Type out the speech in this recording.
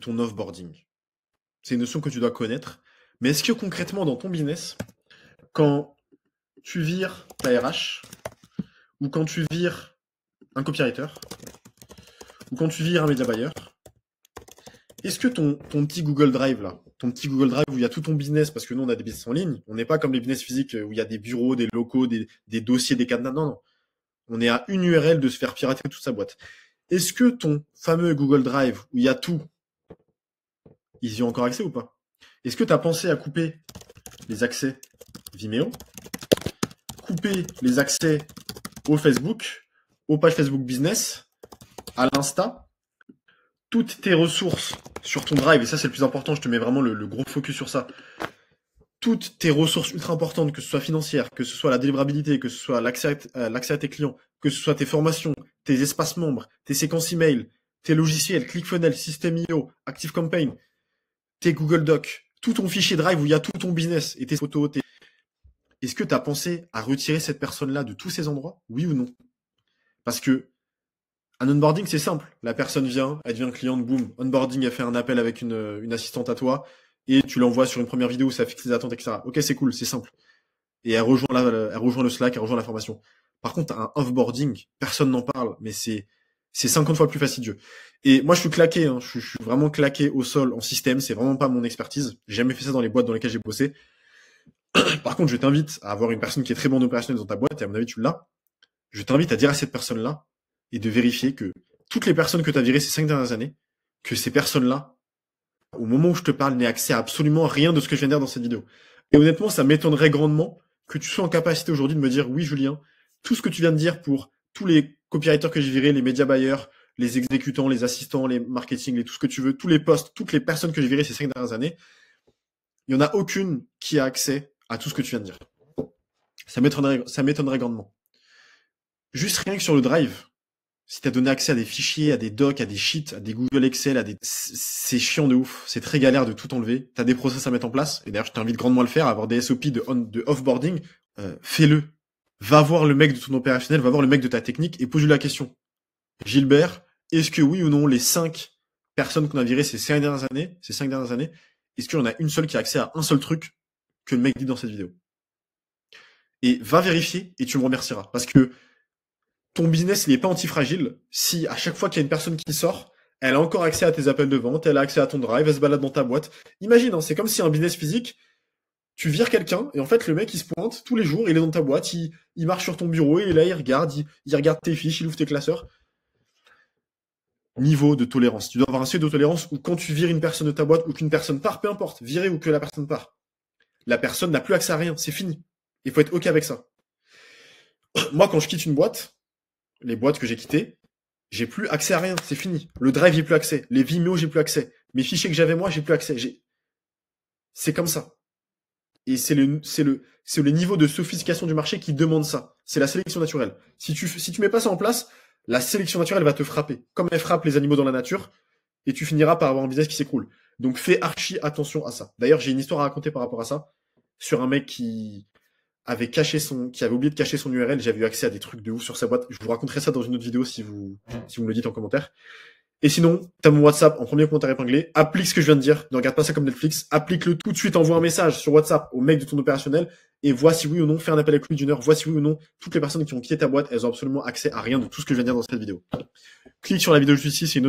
ton offboarding. C'est une notion que tu dois connaître. Mais est-ce que concrètement, dans ton business, quand tu vires ta RH, ou quand tu vires un copywriter, ou quand tu vires un média buyer, est-ce que ton petit Google Drive là, ton petit Google Drive où il y a tout ton business, parce que nous on a des business en ligne, on n'est pas comme les business physiques où il y a des bureaux, des locaux, des dossiers, des cadenas, non. On est à une URL de se faire pirater toute sa boîte. Est-ce que ton fameux Google Drive où il y a tout, ils y ont encore accès ou pas? Est-ce que tu as pensé à couper les accès Vimeo, couper les accès au Facebook, aux pages Facebook Business, à l'Insta, toutes tes ressources sur ton Drive, et ça c'est le plus important, je te mets vraiment le gros focus sur ça, toutes tes ressources ultra importantes, que ce soit financières, que ce soit la délivrabilité, que ce soit l'accès à tes clients, que ce soit tes formations, tes espaces membres, tes séquences email, tes logiciels, ClickFunnels, System.io, ActiveCampaign, tes Google Docs, tout ton fichier Drive où il y a tout ton business et tes photos. Est-ce que tu as pensé à retirer cette personne-là de tous ces endroits? Oui ou non? Parce que un onboarding, c'est simple. La personne vient, elle devient cliente, boum. Onboarding, elle fait un appel avec une assistante à toi et tu l'envoies sur une première vidéo où ça fixe les attentes, etc. Ok, c'est cool, c'est simple. Et elle rejoint le Slack, elle rejoint la formation. Par contre, un offboarding, personne n'en parle, mais c'est 50 fois plus fastidieux. Et moi, je suis claqué, hein, je suis vraiment claqué au sol en système, c'est vraiment pas mon expertise. J'ai jamais fait ça dans les boîtes dans lesquelles j'ai bossé. Par contre, je t'invite à avoir une personne qui est très bonne opérationnelle dans ta boîte, et à mon avis, tu l'as. Je t'invite à dire à cette personne-là et de vérifier que toutes les personnes que tu as virées ces 5 dernières années, que ces personnes-là, au moment où je te parle, n'aient accès à absolument rien de ce que je viens de dire dans cette vidéo. Et honnêtement, ça m'étonnerait grandement que tu sois en capacité aujourd'hui de me dire, oui, Julien, tout ce que tu viens de dire pour tous les copywriters que j'ai virés, les média buyers, les exécutants, les assistants, les marketing, tout ce que tu veux, tous les postes, toutes les personnes que j'ai virées ces 5 dernières années, il n'y en a aucune qui a accès à tout ce que tu viens de dire. Ça m'étonnerait grandement. Juste rien que sur le Drive, si tu as donné accès à des fichiers, à des docs, à des sheets, à des Google Excel, c'est chiant de ouf. C'est très galère de tout enlever. Tu as des process à mettre en place. Et d'ailleurs, je t'invite grandement à le faire, à avoir des SOP de offboarding. Fais-le. Va voir le mec de ton opérationnel, va voir le mec de ta technique et pose-lui la question. Gilbert, est-ce que oui ou non, les 5 personnes qu'on a virées ces 5 dernières années, est-ce qu'il y en a une seule qui a accès à un seul truc que le mec dit dans cette vidéo? Et va vérifier et tu me remercieras. Parce que ton business, il n'est pas antifragile si à chaque fois qu'il y a une personne qui sort, elle a encore accès à tes appels de vente, elle a accès à ton Drive, elle se balade dans ta boîte. Imagine, hein, c'est comme si un business physique, tu vires quelqu'un et en fait le mec il se pointe tous les jours, il est dans ta boîte, il marche sur ton bureau, il est là, il regarde tes fiches, il ouvre tes classeurs. Niveau de tolérance. Tu dois avoir un seuil de tolérance où quand tu vires une personne de ta boîte ou qu'une personne part, peu importe, virer ou que la personne part, la personne n'a plus accès à rien, c'est fini. Il faut être OK avec ça. Moi, quand je quitte une boîte, les boîtes que j'ai quittées, j'ai plus accès à rien, c'est fini. Le Drive, j'ai plus accès. Les Vimeo, j'ai plus accès. Mes fichiers que j'avais moi, j'ai plus accès. C'est comme ça. Et c'est le niveau de sophistication du marché qui demande ça. C'est la sélection naturelle. Si tu mets pas ça en place, la sélection naturelle va te frapper. Comme elle frappe les animaux dans la nature, et tu finiras par avoir un business qui s'écroule. Donc fais archi attention à ça. D'ailleurs, j'ai une histoire à raconter par rapport à ça, sur un mec qui avait oublié de cacher son URL. J'avais eu accès à des trucs de ouf sur sa boîte. Je vous raconterai ça dans une autre vidéo si vous me le dites en commentaire. Et sinon, t'as mon WhatsApp en premier commentaire épinglé. Applique ce que je viens de dire. Ne regarde pas ça comme Netflix. Applique-le tout de suite. Envoie un message sur WhatsApp au mec de ton opérationnel et vois si oui ou non, fais un appel avec lui d'une heure. Vois si oui ou non, toutes les personnes qui ont quitté ta boîte, elles ont absolument accès à rien de tout ce que je viens de dire dans cette vidéo. Clique sur la vidéo juste ici. C'est une autre